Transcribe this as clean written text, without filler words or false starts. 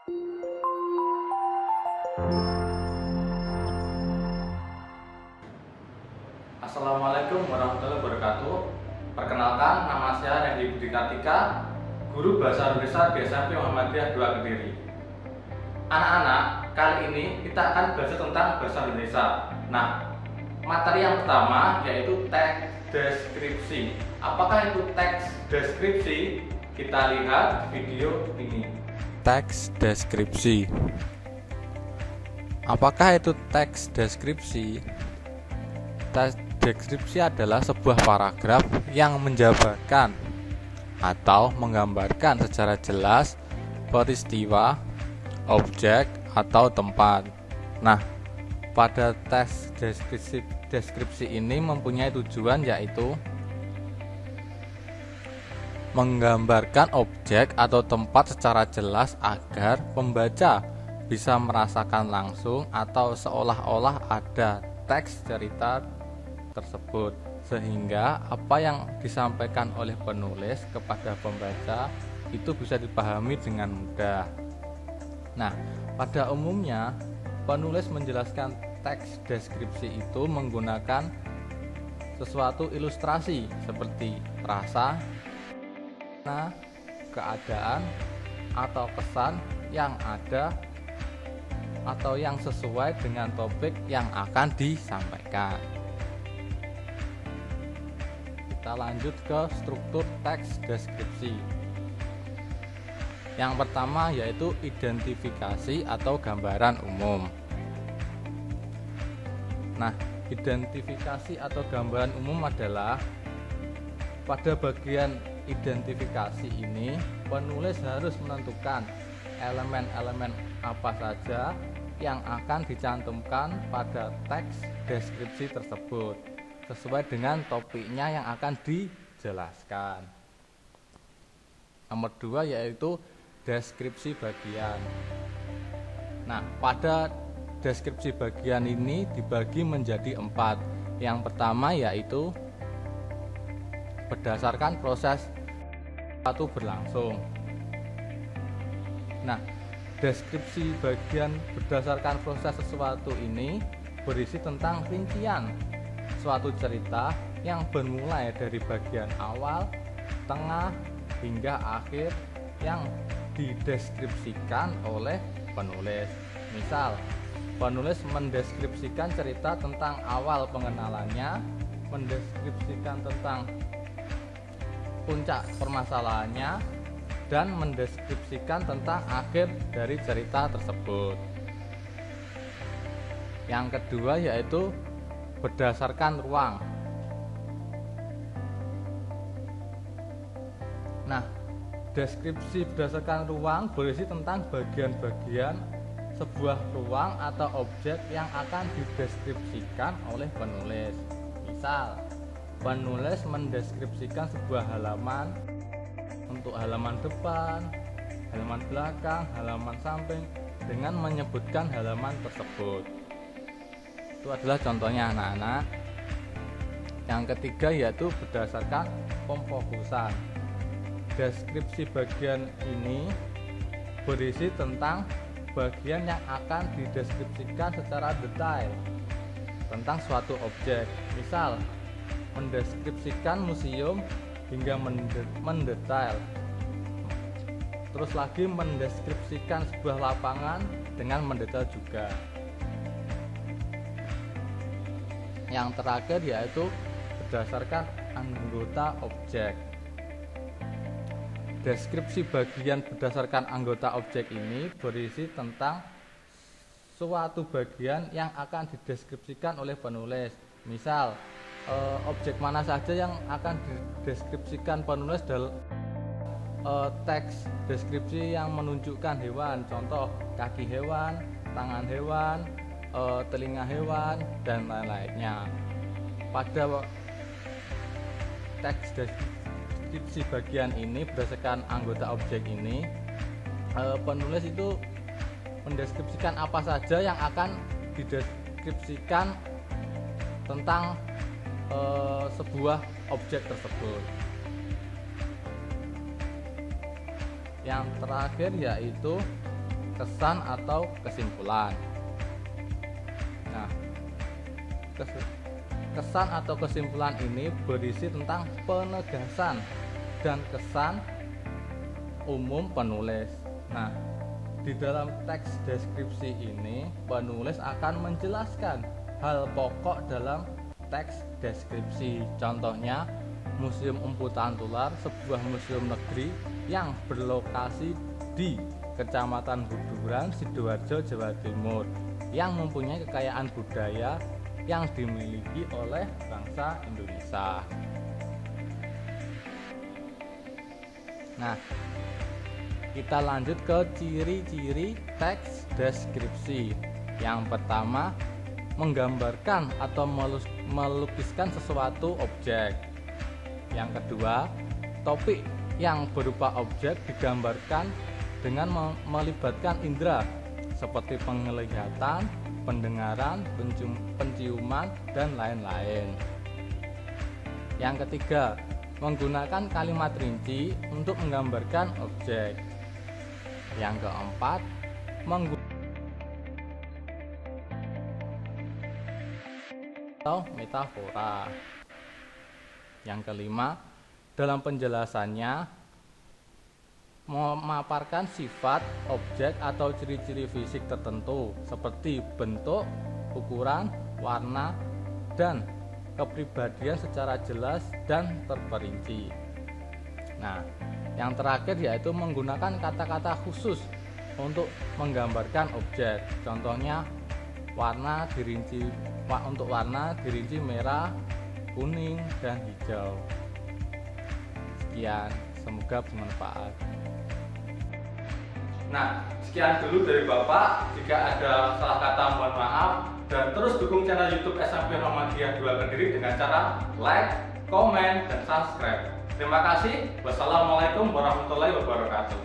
Assalamualaikum warahmatullahi wabarakatuh. Perkenalkan, nama saya Randy Budi Kartika, guru Bahasa Indonesia di SMP Muhammadiyah 2 Kediri. Anak-anak, kali ini kita akan belajar tentang bahasa Indonesia. Nah, materi yang pertama yaitu teks deskripsi. Apakah itu teks deskripsi? Kita lihat video ini. Teks deskripsi. Apakah itu teks deskripsi? Teks deskripsi adalah sebuah paragraf yang menjabarkan atau menggambarkan secara jelas peristiwa, objek, atau tempat. Nah, pada teks deskripsi ini mempunyai tujuan yaitu menggambarkan objek atau tempat secara jelas agar pembaca bisa merasakan langsung atau seolah-olah ada teks cerita tersebut, sehingga apa yang disampaikan oleh penulis kepada pembaca itu bisa dipahami dengan mudah. Nah, pada umumnya penulis menjelaskan teks deskripsi itu menggunakan sesuatu ilustrasi seperti rasa, keadaan, atau kesan yang ada atau yang sesuai dengan topik yang akan disampaikan. Kita lanjut ke struktur teks deskripsi. Yang pertama yaitu identifikasi atau gambaran umum. Nah, identifikasi atau gambaran umum adalah pada bagian identifikasi ini penulis harus menentukan elemen-elemen apa saja yang akan dicantumkan pada teks deskripsi tersebut sesuai dengan topiknya yang akan dijelaskan. Nomor 2 yaitu deskripsi bagian. Nah, pada deskripsi bagian ini dibagi menjadi 4. Yang pertama yaitu berdasarkan proses sesuatu berlangsung. Nah, deskripsi bagian berdasarkan proses sesuatu ini berisi tentang rincian suatu cerita yang bermulai dari bagian awal, tengah, hingga akhir yang dideskripsikan oleh penulis. Misal, penulis mendeskripsikan cerita tentang awal pengenalannya, mendeskripsikan tentang puncak permasalahannya, dan mendeskripsikan tentang akhir dari cerita tersebut. Yang kedua yaitu berdasarkan ruang. Nah, deskripsi berdasarkan ruang berisi tentang bagian-bagian sebuah ruang atau objek yang akan dideskripsikan oleh penulis. Misal, penulis mendeskripsikan sebuah halaman untuk halaman depan, halaman belakang, halaman samping dengan menyebutkan halaman tersebut. Itu adalah contohnya anak-anak. Yang ketiga yaitu berdasarkan pemfokusan. Deskripsi bagian ini berisi tentang bagian yang akan dideskripsikan secara detail tentang suatu objek. Misal, mendeskripsikan museum hingga mendetail. Terus lagi mendeskripsikan sebuah lapangan dengan mendetail juga. Yang terakhir yaitu berdasarkan anggota objek. Deskripsi bagian berdasarkan anggota objek ini berisi tentang suatu bagian yang akan dideskripsikan oleh penulis. Misal, objek mana saja yang akan dideskripsikan penulis dalam teks deskripsi yang menunjukkan hewan. Contoh, kaki hewan, tangan hewan, telinga hewan, dan lain-lainnya. Pada teks deskripsi bagian ini berdasarkan anggota objek ini, penulis itu mendeskripsikan apa saja yang akan dideskripsikan tentang sebuah objek tersebut. Yang terakhir yaitu kesan atau kesimpulan. Nah, kesan atau kesimpulan ini berisi tentang penegasan dan kesan umum penulis. Nah, di dalam teks deskripsi ini penulis akan menjelaskan hal pokok dalam teks deskripsi. Contohnya, Museum Empu Tantular, sebuah museum negeri yang berlokasi di Kecamatan Buduran, Sidoarjo, Jawa Timur, yang mempunyai kekayaan budaya yang dimiliki oleh bangsa Indonesia. Nah, kita lanjut ke ciri-ciri teks deskripsi. Yang pertama, menggambarkan atau melukiskan sesuatu objek. Yang kedua, topik yang berupa objek digambarkan dengan melibatkan indera seperti penglihatan, pendengaran, penciuman, dan lain-lain. Yang ketiga, menggunakan kalimat rinci untuk menggambarkan objek. Yang keempat, atau metafora. Yang kelima, dalam penjelasannya memaparkan sifat, objek, atau ciri-ciri fisik tertentu seperti bentuk, ukuran, warna, dan kepribadian secara jelas dan terperinci. Nah, yang terakhir yaitu menggunakan kata-kata khusus untuk menggambarkan objek. Contohnya, untuk warna dirinci merah, kuning, dan hijau. Sekian, semoga bermanfaat. Nah, sekian dulu dari Bapak. Jika ada salah kata mohon maaf, dan terus dukung channel YouTube SMP Muhammadiyah 2 Kediri dengan cara like, komen, dan subscribe. Terima kasih. Wassalamualaikum warahmatullahi wabarakatuh.